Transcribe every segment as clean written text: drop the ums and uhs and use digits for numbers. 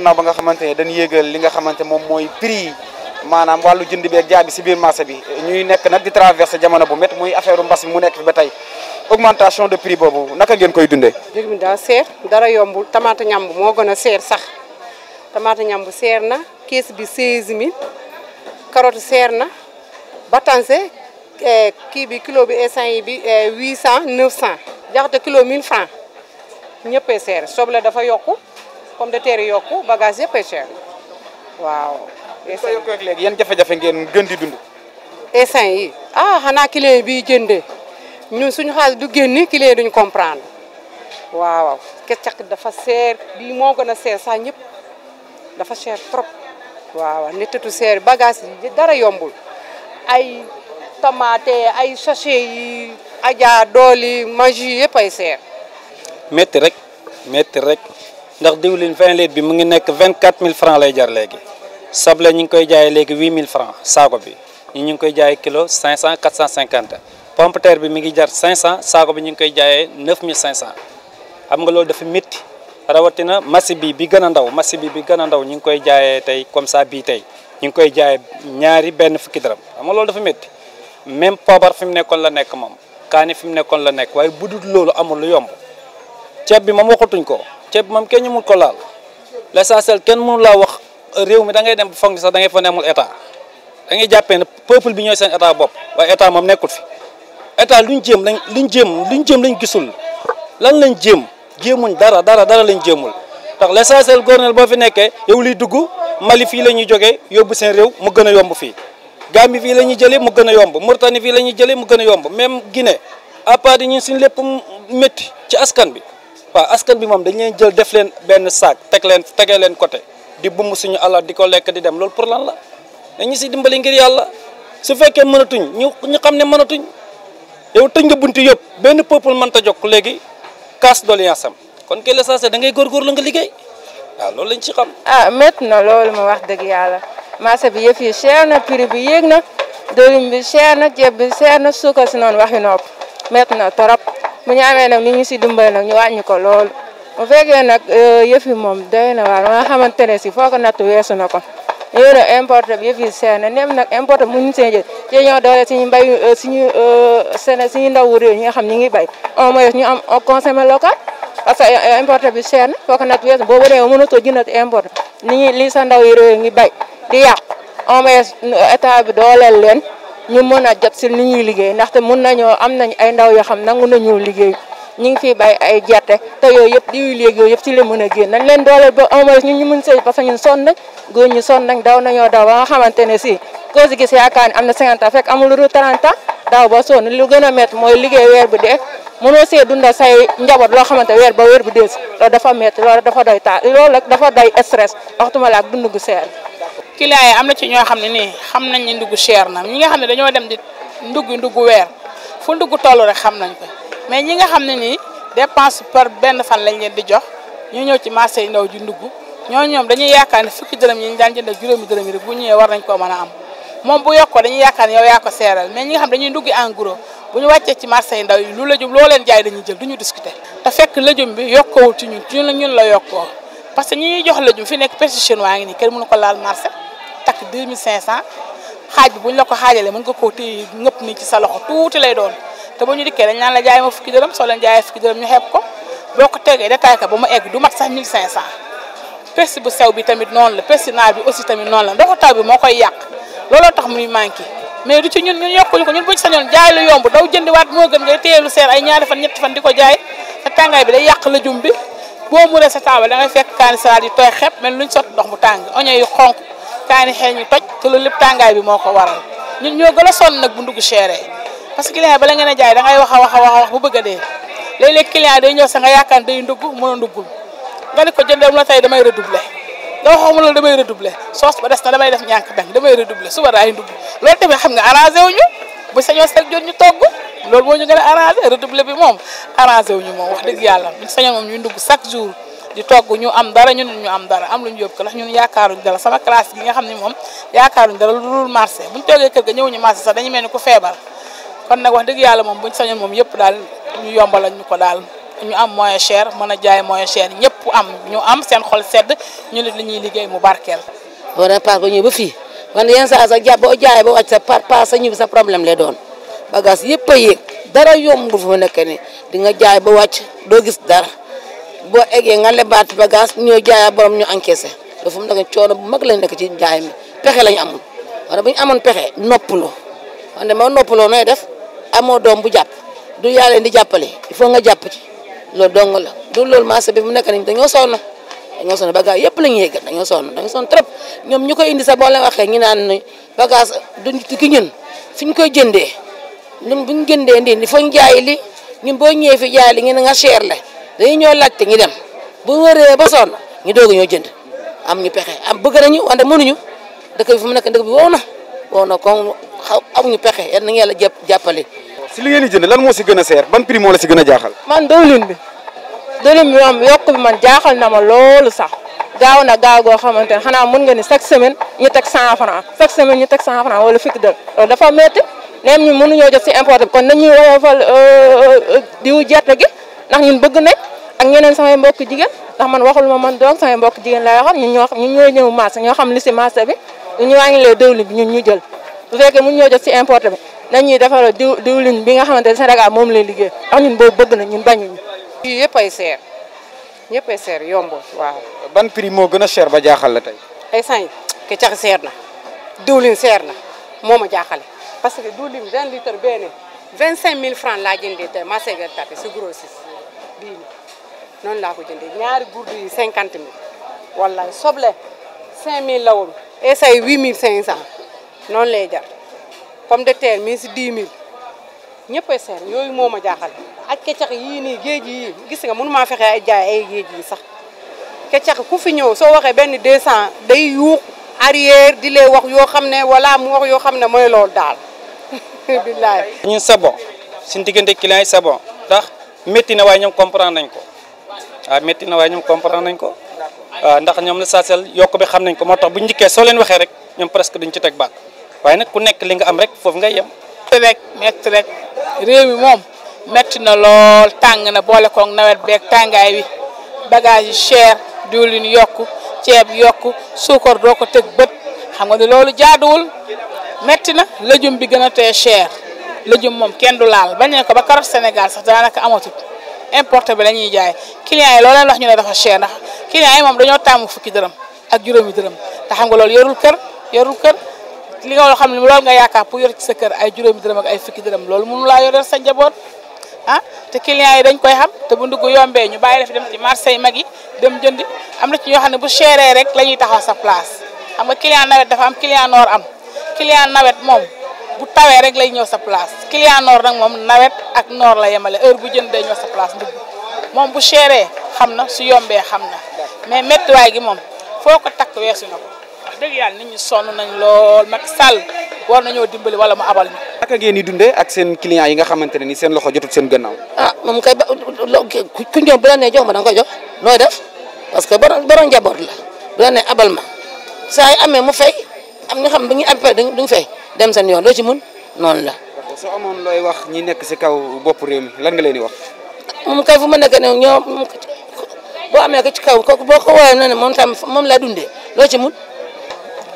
gannaaw ba nga xamante ne dañu yéegal li nga xamante moom mooy prix yi maanaam wàllu jënd bi ak jaay bi si biir marché bi ñuy nekk nag di traversé jamono bu métti muy affaire mbas mi mu nekk fi ba tey augmentation de prix boobu naka ngeen koy dundee. mbir mi daa seer dara yombul tamaate ñamb moo gën a seer sax tamaate ñamb seer na kees bi 16000 carotte seer na batanse kii bi kilo bi instant yi bi 800 900 jaxate kilo 1000 francs ñëppee seer soble dafa yokku pomme de terre yokku bagage yëppee seer waaw. instant yokku ak léegi yan jafe-jafe ngeen gën di dund. instant yi xanaa client bi jëndee ñun suñu xaalis du génni client duñu comprendre waaw keccax dafa seer bii moo gën a seer sax ñëpp dafa seer trop waaw nettatu seer bagage yi dara yombul ay tomate ay sachet yi aja dooli magi yëpp ay seer. métti rek ndax diwlin 20 litres bi mu ngi nekk 24000 francs lay jar léegi soble ñu ngi koy jaayee léegi 8000 francs saako bi ñu ngi koy jaayee kilo 500 450 pomme de terre bi mi ngi jar 500 saako bi ñu ngi koy jaayee 9500 xam nga loolu dafa métti rawatina massi bi gën a ndaw ñu ngi koy jaayee tey comme ça bii tey ñu ngi koy jaayee ñaari benn fukki dërëm xam nga loolu dafa métti même poobar fi mu nekkoon la nekk moom kaani fi mu nekkoon la nekk waaye bu dul loolu amul lu yomb ceeb bi moom waxatuñ ko ceeb bi moom kenn ñu mun ko laal l'essentiel kenn mënu laa wax réew mi da ngay dem foog ni sax da ngay fa nemul état da ngay jàppee ne peuple bi ñooy seen état bopp waaye état moom nekkul fi état luñ jéem lañ gisul lan lañ jéemuñ dara lañ jéemul ndax l'essentiel gouverneur boo fi nekkee yow liy dugg Mali fii la ñuy jógee yóbbu seen réew mu gën a yomb fii Gambie fii la ñuy jëlee mu gën a yomb Mauritanie fii la ñuy jëlee mu gën a yomb même Guinée à part ñun suñu lépp métti ci askan bi waaw askan bi moom dañ leen jël def leen benn saak tegee leen côté di bumm suñu alal di ko lekk di dem loolu pour lan la dañu si dimbali ngir yàlla su fekkee mënatuñ ñu xam ne mënatuñ yow tëj nga buntu yëpp benn peuple mënta jokk léegi casse doléance am kon kay l'essentiel da ngay góorgóorlu nga liggéey waaw loolu lañ ci xam. métti na loolu ma wax dëgg yàlla marché bi yëf yi cher na prix bi yéeg na dëwlin bi cher na ceeb bi cher na suukar si noonu waxi nopp métti na torop bu ñu amee nag ni ñu si dimbali nag ñu wàññi ko loolu bu fekkee nag yëf yi moom doy na waar nga xamante ne si foo ko natt weesu na ko yooyu nag importé bi yëf yi cher na nem nag importé mu ñu seen jël ci ñoo doole suñu mbay suñu ndawu réew ñi nga xam ñi ngi bay au moins ñu am consommé local parce que importé bi cher na foo ko natt weesu boobu réew mënatoo jëndati importé li sa ndaw yi réew ngi bay di yàqu au moins état bi dooleel leen ñu mën a jot si li ñuy liggéey ndaxte mun nañoo am nañ ay ndaw yoo xam nangu nañu liggéey ñu ngi fiy bay ay gerte te yooyu yëpp di léegi yooyu yëpp ci la mën a génn nañ leen dooleel ba au moins ñun ñu mën sëy parce que ñun sonn nañ góor ñu sonn nañ daw nañoo daw ba nga xamante ne si koo si gis yaakaar ni am na 50 ans fekk amul lu 30 ans daw ba sonn lu gën a métti mooy liggéey weer bu dee mënoo see dundal say njaboot loo xamante weer ba weer bu dee si loolu dafa métti loolu dafa doy taal loolu rek dafa doy stress waxtuma la ak dund gu seer. client yi am na ci ñoo xam ne nii xam nañ ne ndugg cher na ñi nga xam ne dañoo dem di ndugg weer fu ndugg toll rek xam nañ ko mais ñi nga xam ne nii dépense par benn fan lañ leen di jox ñu ñëw ci marché yi ndaw ji ndugg ñoom dañuy yaakaar ne fukki dërëm yi ñu daan jënd juróomi dërëm yi rek bu ñëwee war nañ koo mën a am moom bu yokkoo dañuy yaakaar ne yow yaa ko seeral mais ñi nga xam dañuy ndugg en gros bu ñu wàccee ci marché yi ndaw yi lu lëjum loo leen jaay dañuy jël duñu discuter te fekk lëjum bi yokkoowul ci ñun la yokkoo parce que ñi ñuy jox lëjum fi nekk pêche chinois ngi nii kenn mënu ko laal marché takk 2500 xaaj bi bu ñu la ko xaajalee mën nga koo téye ngëpp nii ci sa loxo tuuti lay doon te bu ñu dikkee dañ naan la jaay ma fukki dërëm soo leen jaayee fukki dërëm ñu xeeb ko boo ko tegee détail ka ba mu egg du mat sax 1500 peste bu sew bi tamit noonu la peste naar bi aussi tamit noonu la ndoxu taw bi moo koy yàq looloo tax muy manqué mais du ci ñun yokkuñu ko ñun buñ sañoon jaay lu yomb daw jëndiwaat moo gën ngay téye lu seer ay ñaari fan ñetti fan di ko jaay te tàngaay bi day yàq la jum bi boo muree sa taabal da ngay fekk kaani salade yi tooy xepp mel luñ sotti ndox mu tàng oignon yu xonk kaani xeeñ ñu toj te loolu lépp tàngaay bi moo ko waral ñun ñoo gën a sonn nag bu ndugg chéré parce que client bala ngeen a jaay da ngay wax bu bëgg a dee léeg-léeg client day ñëw sa nga yaakaar day ndugg mën a nduggul nga ni ko jëndee mu la tey damay redoubler nga waxoo mu la damay redoubler soos ba des na damay def ñànk dang damay redoubler suba daay ndugg loolu tamit xam nga arrangé wuñu bu sañoon sel jot ñu togg loolu moo ñu gën a arrangé redoubler bi moom arrangé wuñu moom wax dëgg yàlla buñ sañoon moom ñuy ndugg chaque jour di togg ñu am dara ñun ñu am dara am lu ñu yóbbu ko ndax ñun yaakaaruñ dara sama classe gi nga xam ne moom yaakaaruñ dara lu dul marché buñ toogee kër ga ñëwuñu marché sax dañu mel ni ku feebar kon nag wax dëgg yàlla moom buñ sañoon moom yëpp daal ñu yombalal ñu ko daal ñu am moyen cher mën a jaay moyen cher ñëpp am ñu am seen xol sedd ñu nit li ñuy liggéey mu barkeel. war na paas ba ñëw ba fii man yenn saa sax boo jaayee ba wàcc sa paas sa ñibbi sa problème lay doon bagage yëpp a yéeg dara yombul fu mu nekk nii di nga jaay ba wàcc doo gis dara boo eggee nga lebaat bagage ñoo jaayaa borom ñu encaissé dafa mu nekk coono bu mag lañ nekk ci jaay mi pexe lañu amul wala bu ñu amoon pexe noppaloo wante moo noppaloo nooy def amoo doom bu jàpp du yaa leen di jàppale il faut nga jàpp ci loolu dong la du loolu marché bi mu nekk nii dañoo sonn bagage yëpp la ñuy yëgal dañoo sonn trop ñoom ñu koy indi sax boo leen waxee ñu naan ne bagage duñ ki ñun fi ñu koy jëndee ñun bu ñu jëndee ndi il faut ñu jaay li ñun boo ñëwee fi jaay li ngeen nga cher la dañuy ñëw laajte ñu dem bu wëree ba sonn ñu doog ñoo jënd am ñu pexe am bëgg nañu wante mënuñu dëkk bi fu mu nekk dëkk bi wow na comme amuñu pexe yal na yàlla jàppale. si li ngeen di jënd lan moo si gën a seer ban prix moo la si gën a jaaxal. man diwlin bi moom yokk bi man jaaxal na ma loolu sax gaaw na gaaw goo xamante ne xanaa mën nga ni chaque semaine ñu teg 100 francs chaque semaine ñu teg 100 francs wala fukki dërëm loolu dafa métti même ñun mënuñoo jot si importé bi kon nañuy woyofal diwu gerte gi ndax ñun bëgg nañ ak ñeneen samay mbokk jigéen ndax man waxul ma man donc samay mbokk jigéen lay waxal ñun ñoo ñëw marché ñoo xam li si marché bi ñu wàññilee diwlin bi ñun ñu jël bu fekkee mënuñoo jot si importé bi nañuy defaral diwlin bi nga xamante ne Sénégal moom lay liggéey ndax ñun boobu bëgg nañ ñun bañuñu. fii yëpp ay seer ñëpp ay seer yombul waaw. ban prix moo gën a cher ba jaaxal la tey. ay sañ ke cax seer na diwlin seer na moo ma jaaxale parce que diwlin 20 litres benn 25000 francs laa jëndee tey marché bi tapé si grossiste bii nii noonu laa ko jëndee ñaari gourdu yi 50000 wallaay soble 5000 la woon et say 8500 noonu lay jar pomme de terre mi si 10000 ñëpp ay seer yooyu moo ma jaaxal ak kecax yii nii géej yi gis nga mënu maa fexe ay jaay ay géej yi sax kecax ku fi ñëw soo waxee benn 200 day yuux arrière di lay wax yoo xam ne wala mu wax yoo xam ne mooy loolu daal billaay. ñun c'est bon suñu diggante client yi c'est bon ndax métti na waaye ñoom comprendre nañ ko waaw métti na waaye ñoom comprendre nañ ko waaw ndax ñoom la saasel yokk bi xam nañ ko moo tax bu ñu njëkkee soo leen waxee rek ñoom presque duñ ci teg baat waaye nag ku nekk li nga am rek foofu ngay yem. métti rek réew mi moom métti na lool tàng na boole koog nawet beeg tàngaay wi bagage yi cher diwlin yokku ceeb yokku suukar doo ko teg bët xam nga ne loolu jaaduwul métti na lëjum bi gën a tee cher lëjum moom kenn du laal bañ ne ko ba carotte Sénégal sax daanaka amatut importé bi la ñuy jaay clients yi loo leen wax ñu ne dafa cher ndax clients yi moom dañoo tàmm fukki dërëm ak juróomi dërëm te xam nga loolu yorul kër li nga xam ne loolu nga yaakaar pour yor ci sa kër ay juróomi dërëm ak ay fukki dërëm loolu mënu laa yoreel sa njaboot ah te clients yi dañ koy xam te bu ndugg yombee ñu bàyyi def dem ci marché yi mag yi dem jëndi am na ci ñoo xam ne bu chéré rek la ñuy taxaw sa place xam nga client nawet dafa am client noor am client nawet moom bu tawee rek lay ñëw sa place client noor nag moom nawet ak noor la yemale heure bu jënd day ñëw sa place ndugg moom bu chéré xam na su yombee xam na mais méttiwaay gi moom foo ko takk weesu na ko dëgg yàlla nit ñi sonn nañ lool Macky Sall war nañoo dimbali wala mu abal ñu. naka ngeen di dundee ak seen clients yi nga xamante ne ni seen loxo jotul seen gannaaw. ah moom kay ku ñëw bu la nee jox ma da nga koy jox nooy def parce que borom njaboot la bu la nee abal ma saa yu amee mu fay am ñu xam bu ñuy abal duñ fay dem seen yoon loo ci mun noonu la. soo amoon looy wax ñi nekk si kaw bopp réew mi lan nga leen di wax. moom kay fu ma nekk ne ñoo boo amee ko ci kaw kooku boo ko woowee ne moom tam moom laa dundee loo ci mun.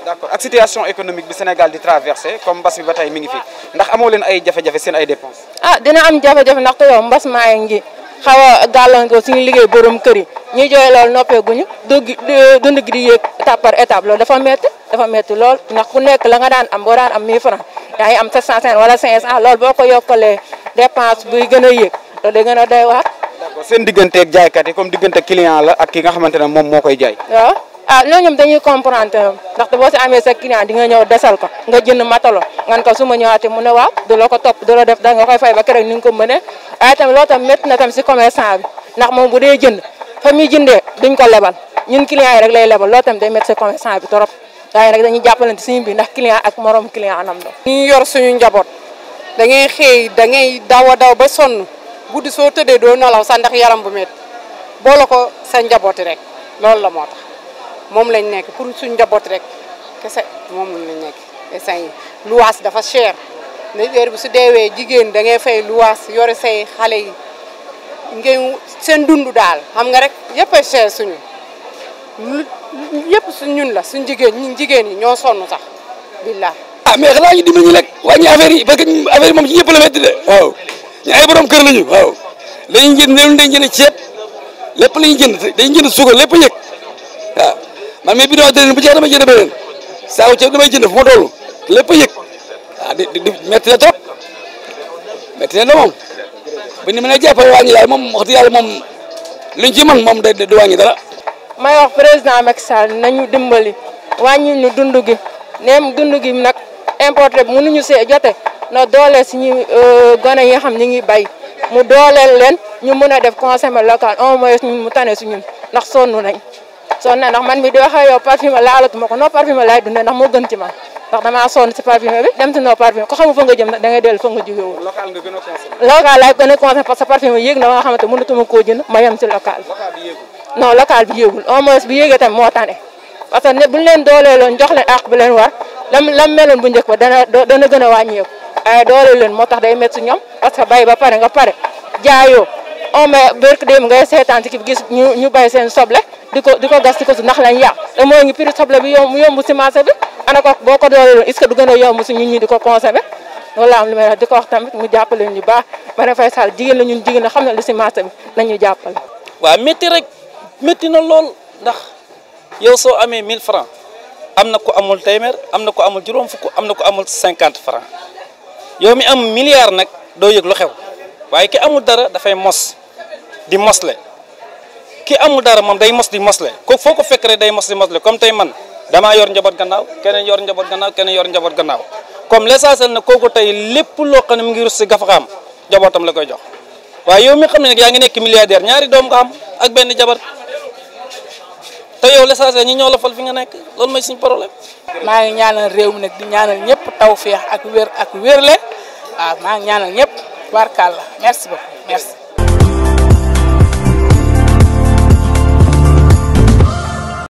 d'accord ak situation économique bi Sénégal di traversé comme mbas bi ba tey mi ngi fi ndax amoo leen ay jafe-jafe seen ay dépenses. ah dina am jafe-jafe ndaxte yow mbas maa ngi xaw a gàllankoor suñu liggéey borom kër yi ñuy jooy loolu noppeeguñu dund gi di yéeg étape par étape loolu dafa métti lool ndax ku nekk la nga daan am boo daan am 1000 francs yaa ngi am 750 wala 500 loolu boo ko yokkalee dépense buy gën a yéeg loolu day gën a doy waar. d'accord seen digganteeg jaaykat yi comme diggante client la ak ki nga xamante ne moom moo koy jaay. waaw ah loolu ñoom dañuy comprendre ndaxte boo si amee sa client di nga ñëw desal ko nga jënd matalo ngan ko su ma ñëwaatee mu ne waaw du la ko topp du la def da nga koy fay ba keroog ni nga ko mënee waaye tamit loolu tamit métti na tam si commerçant bi ndax moom bu dee jënd fa muy jëndee duñ ko lebal ñun client yi rek lay lebal loolu tamit day métti si commerçant bi trop waaye nag dañuy jàppalante suñu biir ndax client ak morom client anam la. ñu yor suñu njaboot da ngay xëy da ngay daw a daw ba sonn guddi soo tëddee doo nelaw sax ndax yaram bu métti boole ko sa njabooti rek loolu la moo tax moom lañ nekk pour suñu njaboot rek kese moom lañ nekk instant yi luwaas dafa cher ne heure bi su deewee jigéen da ngay fay luwaas yore say xale yi ngeen seen dund daal xam nga rek yëpp a cher suñu yëpp suñ ñun la suñ jigéen yi ñoo sonn sax billah mais xanaa ñu dimbali ñu rek wàññi affaire yi parce que affaire yi moom ci ñëpp la métti de waaw ñu ay borom kër lañu waaw dañuy jënd léegi dañuy jënd ceeb lépp la ñuy jënd dañuy jënd suukar lépp a yëg waaw man mii bi doon bu jeex damay jënd beneen saaku ceeb damay jënd fu ma toll lépp a yëg waaw di métti na trop métti na moom bu ñu mënee jàppale wàññi daal moom wax dëgg yàlla moom luñ ci mën moom du wàññi dara. may wax président Macky Sall nañu dimbali wàññi ñu dund gi neem dund gi nag importé bi mënuñu see jote na dooleel suñu gone yi nga xam ñu ngi bay mu dooleel leen ñu mën a def consommé local au moins ñun mu tane suñun ndax sonn nañ ndax man mi di wax ak yow parfumé laalatuma ko non parfumé laay dundee ndax moo gën ci man ndax damaa sonn si parfumé bi dem si noo parfumé ko xamu fa nga jëm nag da ngay dellu fa nga jóge woon local nga gën a consommé. local laay gën a consommé parce que parfumé yéeg na ba nga xamante mënatuma koo jënd ma yem si local non local bi yéegul au moins bi yéegee tam moo tane parce que ne buñ leen dooleeloon jox leen àq bi leen war lam meloon bu njëkk ba dana gën a wàññeeku waaye dooleel leen moo tax day métti ñoom parce que bay ba pare nga pare jaayoo au moins berk dem ngay seetaan ci gis ñu bay seen soble di ko gas di ko su ndax lañ yàq te moo ngi prix soble bi yomb si marché bi ana ko boo ko dooleeloon est-ce que du gën a yomb si ñun ñi di ko consommé loolu am li may wax di ko wax tamit mu jàppale ñu baax Marième Faye Sall jigéen la ñun jigéen la xam ne lu si marché bi nañu jàppale waaw métti rek métti na lool ndax yow soo amee 1000 francs am na ko amul téeméer am na ko amul juróom fukk am na ko amul 50 francs yow mi am milliard nag doo yëg lu xew waaye ki amul dara dafay mos di mosle ki amul dara moom day mos di mosle ko foo ko fekk rek day mos di mosle comme tey man damaa yor njaboot gannaaw keneen yor njaboot gannaaw keneen yor njaboot gannaaw comme l'essentiel na kooku tey lépp loo xam ne mu ngi rus si gafaxaam njabootam la koy jox waaye yow mi xam ne nag yaa ngi nekk milliardaire ñaari doom nga am ak benn jabar te yow l'essentiel ñi ñoo la fal fi nga nekk loolu mooy suñu problème. maa ngi ñaanal réew mi nag di ñaanal ñëpp tawféex ak wér ak wérle waaw maa ngi ñaanal ñëpp barkalla merci beaucoup merci.